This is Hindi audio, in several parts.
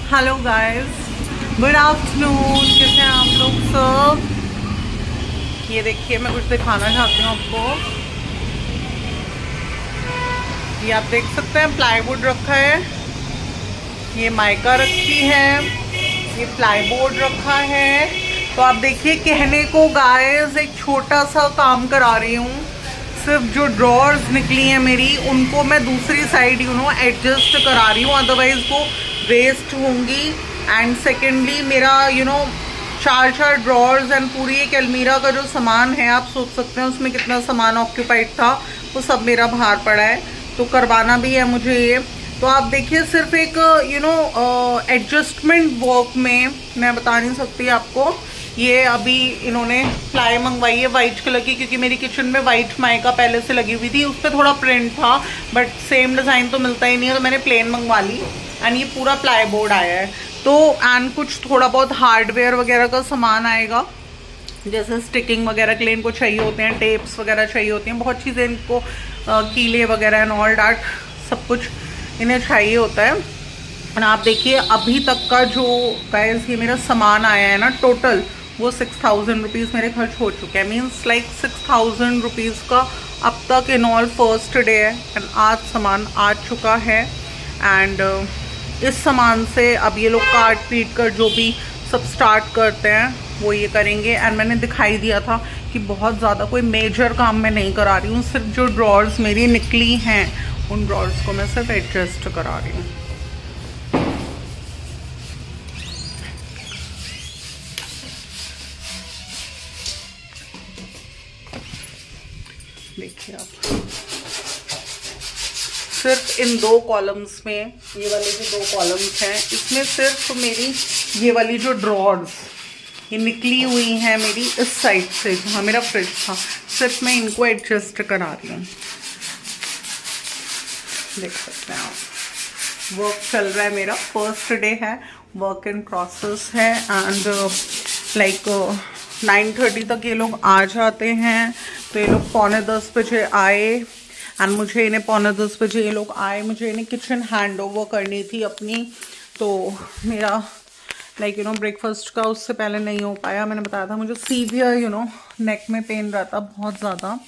Hello guys, good afternoon. कैसे हैं आप लोग सब? ये देखिए, मैं कुछ दिखाना चाहती हूँ आपको। ये आप देख सकते हैं, प्लाईवुड रखा है, ये माइका रखी है, ये प्लाईबोर्ड रखा है। तो आप देखिए, कहने को गाइस एक छोटा सा काम करा रही हूँ। सिर्फ जो ड्रॉर्स निकली हैं मेरी, उनको मैं दूसरी साइड एडजस्ट करा रही हूँ, अदरवाइज वो वेस्ट होंगी। एंड सेकेंडली मेरा चार ड्रॉर्स एंड पूरी एक अलमीरा का जो सामान है, आप सोच सकते हैं उसमें कितना सामान ऑक्यूपाइड था, वो सब मेरा बाहर पड़ा है। तो करवाना भी है मुझे ये। तो आप देखिए, सिर्फ एक एडजस्टमेंट वर्क में मैं बता नहीं सकती आपको। ये अभी इन्होंने प्लाई मंगवाई है वाइट कलर की, क्योंकि मेरी किचन में वाइट माइका पहले से लगी हुई थी। उस पर थोड़ा प्रिंट था, बट सेम डिज़ाइन तो मिलता ही नहीं है, तो मैंने प्लेन मंगवा ली। एंड ये पूरा प्लाई बोर्ड आया है। तो एंड कुछ थोड़ा बहुत हार्डवेयर वगैरह का सामान आएगा, जैसे स्टिकिंग वगैरह के लिए इनको चाहिए होते हैं, टेप्स वगैरह चाहिए होती हैं, बहुत चीज़ें इनको, कीले वगैरह एंड ऑल डैट सब कुछ इन्हें चाहिए होता है। और आप देखिए, अभी तक का जो गाइस ये मेरा सामान आया है ना, टोटल वो 6000 रुपीज़ मेरे खर्च हो चुके हैं। मीन्स लाइक 6000 रुपीज़ का अब तक इन ऑल फर्स्ट डे है। एंड आज सामान आ चुका है। एंड इस सामान से अब ये लोग काट पीट कर जो भी सब स्टार्ट करते हैं वो ये करेंगे। एंड मैंने दिखाई दिया था कि बहुत ज़्यादा कोई मेजर काम मैं नहीं करा रही हूँ, सिर्फ जो ड्रॉर्स मेरी निकली हैं उन ड्रॉर्स को मैं सिर्फ एडजस्ट करा रही हूँ। देखिए आप, सिर्फ इन दो कॉलम्स में, ये वाले जो दो कॉलम्स हैं, इसमें सिर्फ मेरी ये वाली जो ड्रॉर्स ये निकली हुई हैं मेरी इस साइड से, जहाँ मेरा फ्रिज था, सिर्फ मैं इनको एडजस्ट करा रही हूँ। देख सकते हैं आप, वर्क चल रहा है मेरा, फर्स्ट डे है, वर्क इन प्रोसेस है। एंड लाइक 9:30 तक ये लोग आ जाते हैं। तो ये लोग 9:45 बजे आए, एंड मुझे इन्हें 9:45 बजे ये लोग आए, मुझे इन्हें किचन हैंड ओवर करनी थी अपनी। तो मेरा लाइक ब्रेकफास्ट का उससे पहले नहीं हो पाया। मैंने बताया था मुझे सीवियर नेक में पेन रहता, बहुत ज़्यादा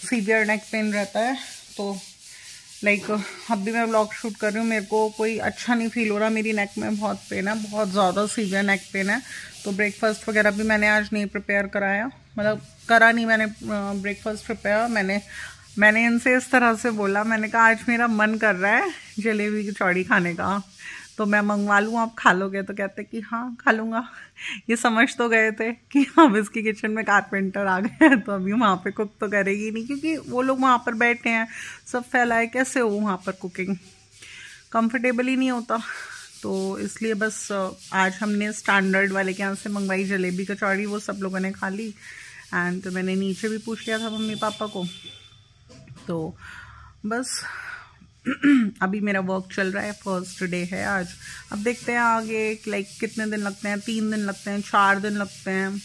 सीवियर नेक पेन रहता है। तो लाइक अब भी मैं व्लॉग शूट कर रही हूँ, मेरे को कोई अच्छा नहीं फील हो रहा, मेरी नेक में बहुत पेन है, बहुत ज़्यादा सीवियर नेक पेन है। तो ब्रेकफास्ट वगैरह भी मैंने आज नहीं प्रिपेयर कराया, मतलब करा नहीं मैंने ब्रेकफास्ट प्रिपेयर। मैंने इनसे इस तरह से बोला, मैंने कहा आज मेरा मन कर रहा है जलेबी की चौड़ी खाने का, तो मैं मंगवा लूँ, आप खा लोगे? तो कहते कि हाँ खा लूँगा। ये समझ तो गए थे कि अब इसकी किचन में कारपेंटर आ गए हैं, तो अभी वहाँ पे कुक तो करेगी नहीं, क्योंकि वो लोग वहाँ पर बैठे हैं, सब फैलाए, कैसे हो वहाँ पर कुकिंग, कंफर्टेबल ही नहीं होता। तो इसलिए बस आज हमने स्टैंडर्ड वाले के यहाँ से मंगवाई जलेबी कचौड़ी, वो सब लोगों ने खा ली। एंड मैंने नीचे भी पूछ लिया था मम्मी पापा को। तो बस अभी मेरा वर्क चल रहा है, फर्स्ट डे है आज। अब देखते हैं आगे लाइक कितने दिन लगते हैं, 3 दिन लगते हैं, 4 दिन लगते हैं।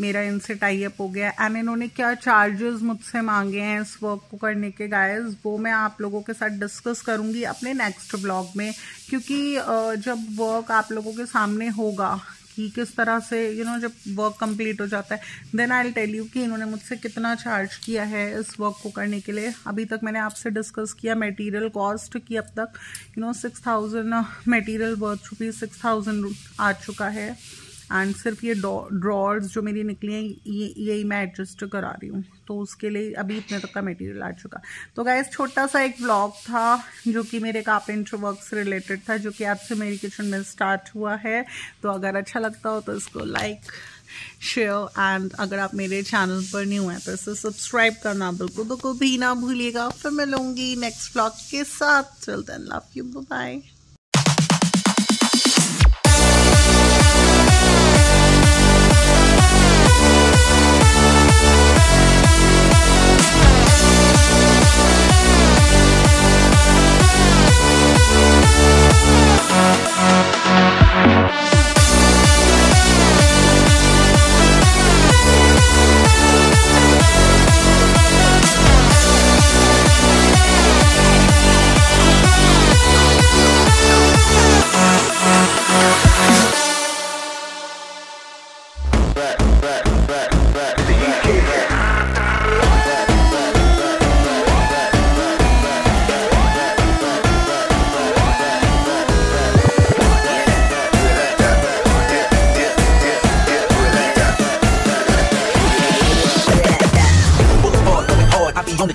मेरा इनसे टाई अप हो गया। एंड इन्होंने क्या चार्जेस मुझसे मांगे हैं इस वर्क को करने के गाइस, वो मैं आप लोगों के साथ डिस्कस करूंगी अपने नेक्स्ट ब्लॉग में। क्योंकि जब वर्क आप लोगों के सामने होगा कि किस तरह से जब वर्क कंप्लीट हो जाता है, then I will tell you कि इन्होंने मुझसे कितना चार्ज किया है इस वर्क को करने के लिए। अभी तक मैंने आपसे डिस्कस किया मटेरियल कॉस्ट की, अब तक 6000 मटेरियल वर्थ ₹6000 आ चुका है। एंड सिर्फ ये ड्रॉर्स जो मेरी निकली हैं यही मैं एडजस्ट करा रही हूँ, तो उसके लिए अभी इतने तक का मटेरियल आ चुका। तो गाइस, छोटा सा एक व्लॉग था जो कि मेरे कारपेंटर वर्क से रिलेटेड था, जो कि आज से मेरी किचन में स्टार्ट हुआ है। तो अगर अच्छा लगता हो तो इसको लाइक, शेयर, एंड अगर आप मेरे चैनल पर न्यू हैं तो इसे सब्सक्राइब करना बिल्कुल भी ना भूलिएगा। फिर मिलूंगी नेक्स्ट व्लॉग के साथ। Till then, love you, bye.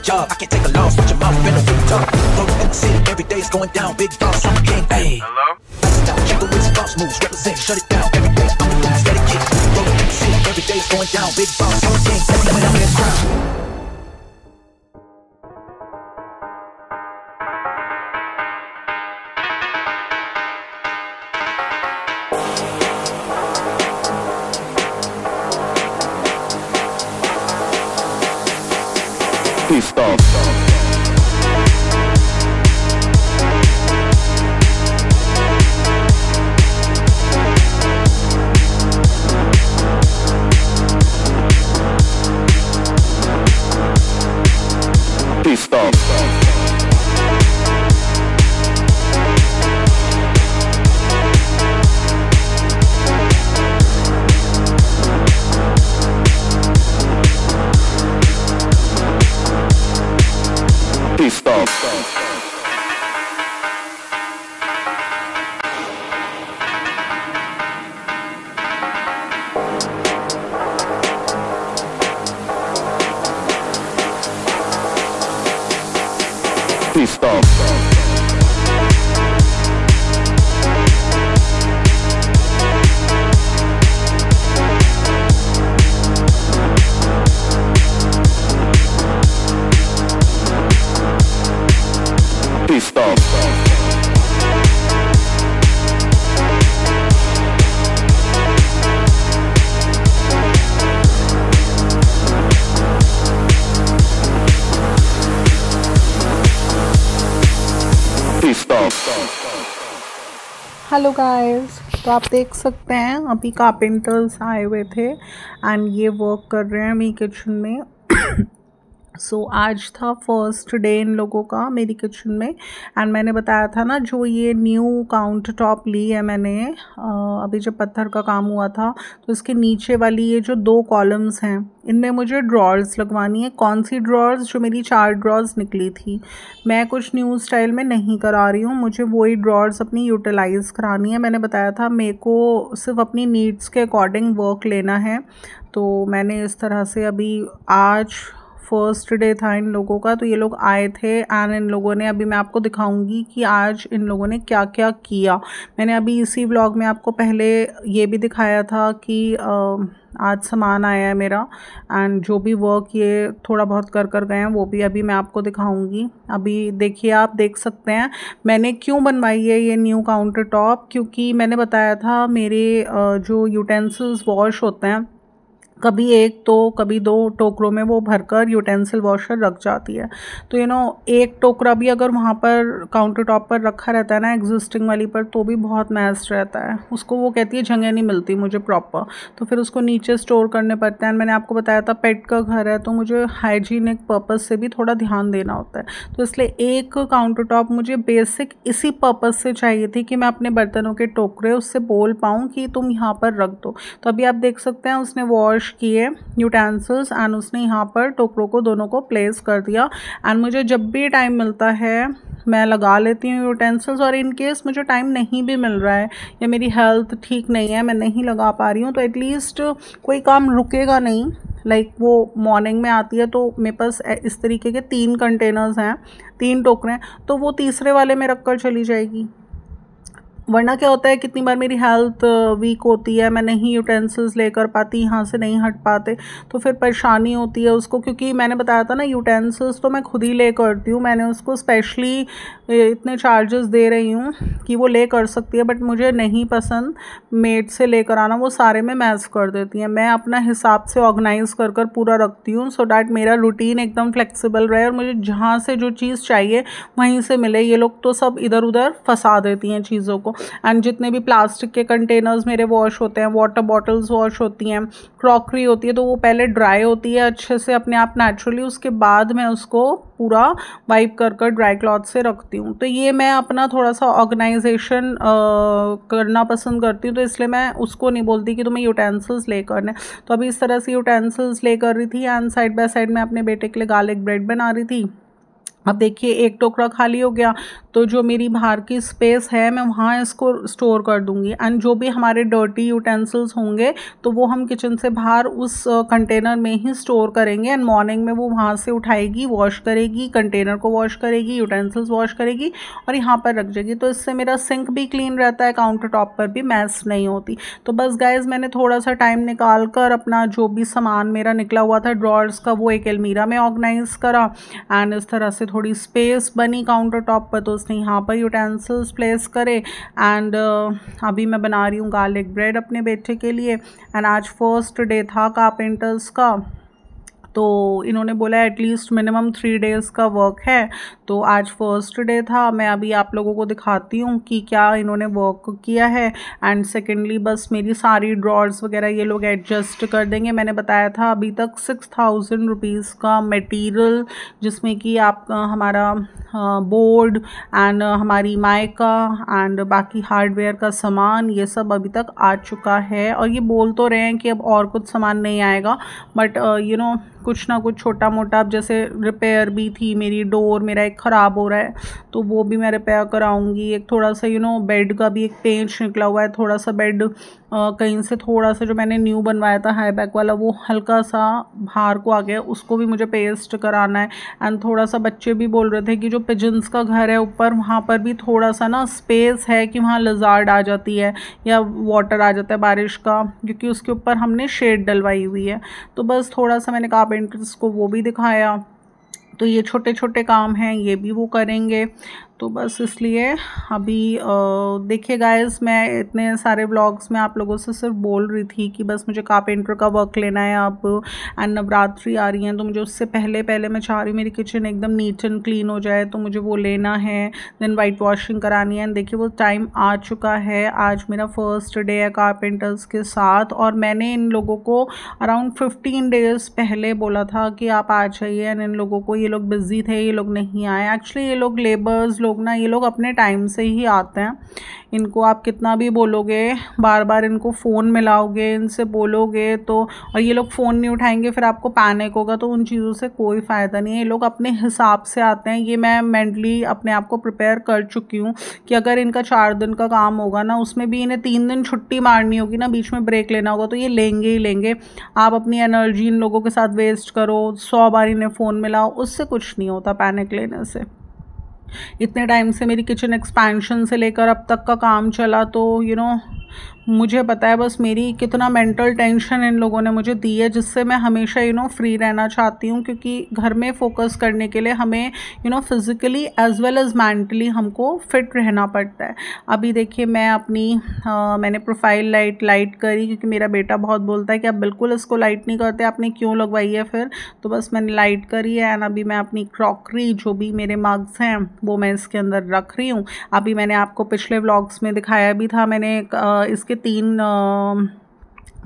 job. I can't take a loss. Watch your mouth, been a big talk. Road in the city, every day is going down. Big boss, I'm a king. Hey. Hello? Stop, check the wrist, boss moves, represent, shut it down. Every day, I'm the boss, let it get. Road in the city, every day is going down. Big boss, I'm a king. Every when I'm in the crowd. Pissed off. Pissed off. Pissed off. Pissed off. Pissed off. Pissed off. Hello guys, तो आप देख सकते हैं अभी कारपेंटर्स आए हुए थे एंड ये वर्क कर रहे हैं मेरी किचन में। सो आज था फर्स्ट डे इन लोगों का मेरी किचन में एंड मैंने बताया था ना, जो ये न्यू काउंटर टॉप ली है मैंने अभी जब पत्थर का काम हुआ था, तो इसके नीचे वाली ये जो 2 कॉलम्स हैं, इनमें मुझे ड्रॉर्स लगवानी है। कौन सी ड्रॉर्स? जो मेरी 4 ड्रॉर्स निकली थी। मैं कुछ न्यू स्टाइल में नहीं करा रही हूँ, मुझे वही ड्रॉर्स अपनी यूटिलाइज़ करानी है। मैंने बताया था मेरे को सिर्फ अपनी नीड्स के अकॉर्डिंग वर्क लेना है, तो मैंने इस तरह से अभी आज फर्स्ट डे था इन लोगों का, तो ये लोग आए थे एंड इन लोगों ने, अभी मैं आपको दिखाऊंगी कि आज इन लोगों ने क्या क्या किया। मैंने अभी इसी व्लॉग में आपको पहले ये भी दिखाया था कि आज सामान आया है मेरा एंड जो भी वर्क ये थोड़ा बहुत कर गए हैं वो भी अभी मैं आपको दिखाऊंगी। अभी देखिए, आप देख सकते हैं मैंने क्यों बनवाई है ये न्यू काउंटर टॉप, क्योंकि मैंने बताया था मेरे जो यूटेंसिल्स वॉश होते हैं, कभी 1 तो कभी 2 टोकरों में वो भरकर यूटेंसिल वॉशर रख जाती है। तो एक टोकरा भी अगर वहाँ पर काउंटर टॉप पर रखा रहता है ना, एग्जिस्टिंग वाली पर, तो भी बहुत मैस रहता है। उसको वो कहती है जगह नहीं मिलती मुझे प्रॉपर, तो फिर उसको नीचे स्टोर करने पड़ते हैं। मैंने आपको बताया था पेट का घर है, तो मुझे हाइजीनिक पर्पज़ से भी थोड़ा ध्यान देना होता है, तो इसलिए एक काउंटर टॉप मुझे बेसिक इसी पर्पज़ से चाहिए थी कि मैं अपने बर्तनों के टोकरे उससे बोल पाऊँ कि तुम यहाँ पर रख दो। तो अभी आप देख सकते हैं उसने वॉश किए यूटेंसिल्स एंड उसने यहाँ पर टोकरों को दोनों को प्लेस कर दिया। एंड मुझे जब भी टाइम मिलता है मैं लगा लेती हूँ यूटेंसिल्स, और इन केस मुझे टाइम नहीं भी मिल रहा है या मेरी हेल्थ ठीक नहीं है, मैं नहीं लगा पा रही हूँ, तो एटलीस्ट कोई काम रुकेगा नहीं। लाइक वो मॉर्निंग में आती है तो मेरे पास इस तरीके के 3 कंटेनर्स हैं, 3 टोकरे हैं, तो वो तीसरे वाले में रख कर चली जाएगी। वरना क्या होता है, कितनी बार मेरी हेल्थ वीक होती है, मैं नहीं यूटेंसिल्स लेकर पाती, यहाँ से नहीं हट पाते, तो फिर परेशानी होती है उसको। क्योंकि मैंने बताया था ना, यूटेंसिल्स तो मैं खुद ही ले करती हूँ, मैंने उसको स्पेशली इतने चार्जेस दे रही हूँ कि वो ले कर सकती है, बट मुझे नहीं पसंद मेड से लेकर आना, वो सारे में मैस कर देती हैं। मैं अपना हिसाब से ऑर्गेनाइज़ कर कर पूरा रखती हूँ, सो डैट मेरा रूटीन एकदम फ्लेक्सिबल रहे और मुझे जहाँ से जो चीज़ चाहिए वहीं से मिले। ये लोग तो सब इधर उधर फंसा देती हैं चीज़ों को। एंड जितने भी प्लास्टिक के कंटेनर्स मेरे वॉश होते हैं, वाटर बॉटल्स वॉश होती हैं, क्रॉकरी होती है, तो वो पहले ड्राई होती है अच्छे से अपने आप नेचुरली, उसके बाद मैं उसको पूरा वाइप कर कर ड्राई क्लॉथ से रखती हूँ। तो ये मैं अपना थोड़ा सा ऑर्गेनाइजेशन करना पसंद करती हूँ, तो इसलिए मैं उसको नहीं बोलती कि तुम्हें यूटेंसिल्स ले करने। तो अभी इस तरह से यूटेंसिल्स ले कर रही थी एंड साइड बाय साइड मैं अपने बेटे के लिए गार्लिक ब्रेड बना रही थी। अब देखिए एक टोकरा खाली हो गया, तो जो मेरी बाहर की स्पेस है मैं वहाँ इसको स्टोर कर दूँगी। एंड जो भी हमारे डर्टी यूटेंसिल्स होंगे तो वो हम किचन से बाहर उस कंटेनर में ही स्टोर करेंगे। एंड मॉर्निंग में वो वहाँ से उठाएगी, वॉश करेगी, कंटेनर को वॉश करेगी, यूटेंसिल्स वॉश करेगी और यहाँ पर रख देगी। तो इससे मेरा सिंक भी क्लीन रहता है, काउंटर टॉप पर भी मैस नहीं होती। तो बस गाइज मैंने थोड़ा सा टाइम निकाल कर अपना जो भी सामान मेरा निकला हुआ था ड्रॉर्स का वो एक अलमीरा में ऑर्गेनाइज करा। एंड इस तरह से थोड़ी स्पेस बनी काउंटर टॉप पर, तो उसने यहाँ पर यूटेंसिल्स प्लेस करे। एंड अभी मैं बना रही हूँ गार्लिक ब्रेड अपने बेटे के लिए। एंड आज फर्स्ट डे था कारपेंटर्स का, तो इन्होंने बोला एटलीस्ट मिनिमम 3 डेज़ का वर्क है, तो आज फर्स्ट डे था। मैं अभी आप लोगों को दिखाती हूँ कि क्या इन्होंने वर्क किया है। एंड सेकेंडली बस मेरी सारी ड्रॉर्स वगैरह ये लोग एडजस्ट कर देंगे। मैंने बताया था अभी तक 6000 रुपीज़ का मटेरियल, जिसमें कि आप हमारा बोर्ड एंड हमारी माइका एंड बाकी हार्डवेयर का सामान ये सब अभी तक आ चुका है। और ये बोल तो रहे हैं कि अब और कुछ सामान नहीं आएगा, बट यू नो कुछ ना कुछ छोटा मोटा, अब जैसे रिपेयर भी थी, मेरी डोर मेरा एक ख़राब हो रहा है तो वो भी मैं रिपेयर कराऊंगी। एक थोड़ा सा बेड का भी एक पेंच निकला हुआ है, थोड़ा सा बेड कहीं से थोड़ा सा जो मैंने न्यू बनवाया था हाई बैक वाला वो हल्का सा बाहर को आ गया, उसको भी मुझे पेस्ट कराना है। एंड थोड़ा सा बच्चे भी बोल रहे थे कि जो पिजन्स का घर है ऊपर वहाँ पर भी थोड़ा सा ना स्पेस है कि वहाँ लिज़ार्ड आ जाती है या वाटर आ जाता है बारिश का, क्योंकि उसके ऊपर हमने शेड डलवाई हुई है। तो बस थोड़ा सा मैंने कारपेंटर्स को वो भी दिखाया। तो ये छोटे छोटे काम हैं, ये भी वो करेंगे। तो बस इसलिए अभी देखिए गाइस, मैं इतने सारे व्लॉग्स में आप लोगों से सिर्फ बोल रही थी कि बस मुझे कारपेंटर का वर्क लेना है अब। एंड नवरात्रि आ रही हैं तो मुझे उससे पहले मैं चाह रही हूँ मेरी किचन एकदम नीट एंड क्लीन हो जाए, तो मुझे वो लेना है। देन वाइट वॉशिंग करानी है। एंड देखिए वो टाइम आ चुका है, आज मेरा फर्स्ट डे है कारपेंटर्स के साथ। और मैंने इन लोगों को अराउंड 15 डेज़ पहले बोला था कि आप आ जाइए। एंड इन लोगों को, ये लोग बिजी थे, ये लोग नहीं आए। एक्चुअली ये लोग लेबर्स लोग ना, ये लोग अपने टाइम से ही आते हैं। इनको आप कितना भी बोलोगे, बार बार इनको फ़ोन मिलाओगे, इनसे बोलोगे तो, और ये लोग फ़ोन नहीं उठाएंगे, फिर आपको पैनिक होगा, तो उन चीज़ों से कोई फ़ायदा नहीं है। ये लोग अपने हिसाब से आते हैं। ये मैं मेंटली अपने आप को प्रिपेयर कर चुकी हूँ कि अगर इनका 4 दिन का काम होगा ना, उसमें भी इन्हें 3 दिन छुट्टी मारनी होगी ना, बीच में ब्रेक लेना होगा, तो ये लेंगे ही लेंगे। आप अपनी एनर्जी इन लोगों के साथ वेस्ट करो, 100 बार इन्हें फ़ोन मिलाओ, उससे कुछ नहीं होता पैनिक लेने से। इतने टाइम से मेरी किचन एक्सपेंशन से लेकर अब तक का काम चला, तो मुझे पता है बस मेरी कितना मेंटल टेंशन इन लोगों ने मुझे दी है, जिससे मैं हमेशा फ्री रहना चाहती हूँ, क्योंकि घर में फोकस करने के लिए हमें physically as well as mentally हमको फिट रहना पड़ता है। अभी देखिए मैं मैंने प्रोफाइल लाइट करी, क्योंकि मेरा बेटा बहुत बोलता है कि आप बिल्कुल इसको लाइट नहीं करते, आपने क्यों लगवाई है फिर। तो बस मैंने लाइट करी है। एंड अभी मैं अपनी क्रॉकरी, जो भी मेरे मग्स हैं वो मैं इसके अंदर रख रही हूँ। अभी मैंने आपको पिछले व्लॉग्स में दिखाया भी था, मैंने इसके 3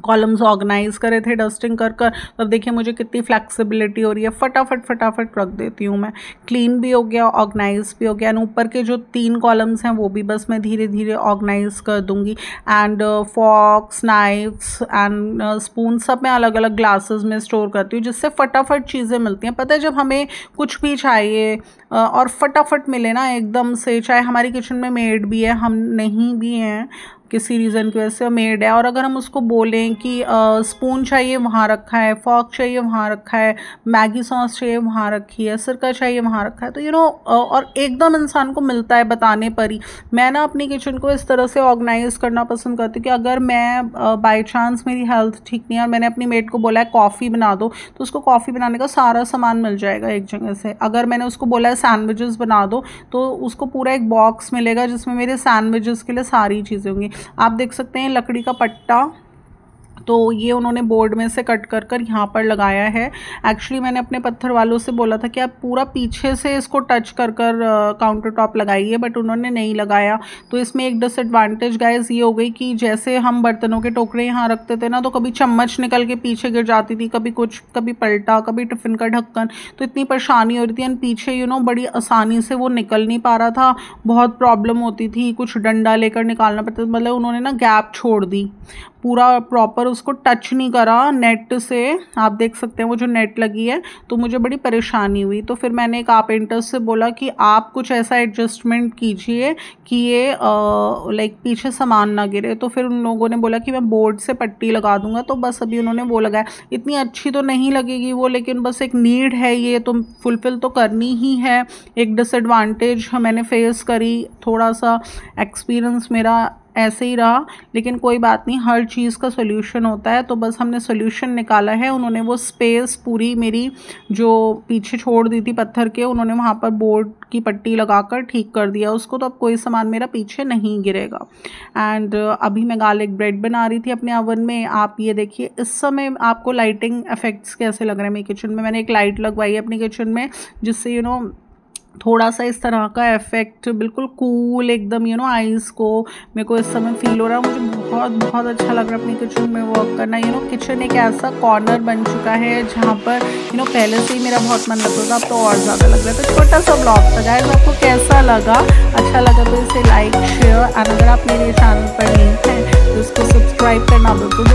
कॉलम्स ऑर्गेनाइज करे थे डस्टिंग कर कर। तब देखिए मुझे कितनी फ्लेक्सिबिलिटी हो रही है, फटाफट रख देती हूँ मैं। क्लीन भी हो गया, ऑर्गेनाइज भी हो गया। एंड ऊपर के जो 3 कॉलम्स हैं वो भी बस मैं धीरे धीरे ऑर्गेनाइज कर दूँगी। And forks, knives and spoon सब मैं अलग अलग ग्लासेस में स्टोर करती हूँ, जिससे फटाफट चीज़ें मिलती हैं। पता है जब हमें कुछ भी चाहिए और फटाफट मिले ना एकदम से, चाहे हमारी किचन में मेड भी है, हम नहीं भी हैं किसी रीज़न की वजह से, मेड है, और अगर हम उसको बोलें कि स्पून चाहिए वहाँ रखा है, फॉक चाहिए वहाँ रखा है, मैगी सॉस चाहिए वहाँ रखी है, सिरका चाहिए वहाँ रखा है, तो और एकदम इंसान को मिलता है बताने पर ही। मैं ना अपनी किचन को इस तरह से ऑर्गेनाइज करना पसंद करती हूँ कि अगर मैं बाई चांस मेरी हेल्थ ठीक नहीं है और मैंने अपनी मेड को बोला है कॉफ़ी बना दो, तो उसको कॉफ़ी बनाने का सारा सामान मिल जाएगा एक जगह से। अगर मैंने उसको बोला है सैंडविचेस बना दो, तो उसको पूरा एक बॉक्स मिलेगा जिसमें मेरे सैंडविचेस के लिए सारी चीज़ें होंगी। आप देख सकते हैं लकड़ी का पट्टा, तो ये उन्होंने बोर्ड में से कट कर कर यहाँ पर लगाया है। एक्चुअली मैंने अपने पत्थर वालों से बोला था कि आप पूरा पीछे से इसको टच कर कर काउंटर टॉप लगाइए, बट उन्होंने नहीं लगाया। तो इसमें एक डिसएडवांटेज गाइस ये हो गई कि जैसे हम बर्तनों के टोकरे यहाँ रखते थे ना, तो कभी चम्मच निकल के पीछे गिर जाती थी, कभी कुछ, कभी पलटा, कभी टिफ़िन का ढक्कन, तो इतनी परेशानी हो रही थी। एंड पीछे बड़ी आसानी से वो निकल नहीं पा रहा था, बहुत प्रॉब्लम होती थी, कुछ डंडा लेकर निकालना पड़ता था। मतलब उन्होंने ना गैप छोड़ दी, पूरा प्रॉपर उसको टच नहीं करा नेट से, आप देख सकते हैं वो जो नेट लगी है, तो मुझे बड़ी परेशानी हुई। तो फिर मैंने कारपेंटर से बोला कि आप कुछ ऐसा एडजस्टमेंट कीजिए कि ये लाइक पीछे सामान ना गिरे। तो फिर उन लोगों ने बोला कि मैं बोर्ड से पट्टी लगा दूंगा, तो बस अभी उन्होंने वो लगाया। इतनी अच्छी तो नहीं लगेगी वो, लेकिन बस एक नीड है, ये तो फुलफिल तो करनी ही है। एक डिसएडवांटेज मैंने फेस करी, थोड़ा सा एक्सपीरियंस मेरा ऐसे ही रहा, लेकिन कोई बात नहीं, हर चीज़ का सोल्यूशन होता है। तो बस हमने सोल्यूशन निकाला है। उन्होंने वो स्पेस पूरी मेरी जो पीछे छोड़ दी थी पत्थर के, उन्होंने वहाँ पर बोर्ड की पट्टी लगाकर ठीक कर दिया उसको, तो अब कोई सामान मेरा पीछे नहीं गिरेगा। एंड अभी मैं गार्लिक ब्रेड बना रही थी अपने ओवन में। आप ये देखिए, इस समय आपको लाइटिंग इफेक्ट्स कैसे लग रहे हैं मेरे किचन में। मैंने एक लाइट लगवाई है अपनी किचन में, जिससे यू नो थोड़ा सा इस तरह का इफेक्ट, बिल्कुल कूल एकदम, यू नो आइज़ को मेरे को इस समय फील हो रहा है। मुझे बहुत बहुत अच्छा लग रहा है अपनी किचन में वर्क करना। यू नो किचन एक ऐसा कॉर्नर बन चुका है जहाँ पर यू नो पहले से ही मेरा बहुत मन लगता था, अब तो और ज़्यादा लग रहा है। तो छोटा सा ब्लॉग था गाइस, आपको कैसा लगा? अच्छा लगा तो इसे लाइक शेयर, और अगर आप मेरे चैनल पर नहीं हैं तो इसको सब्सक्राइब करना बिल्कुल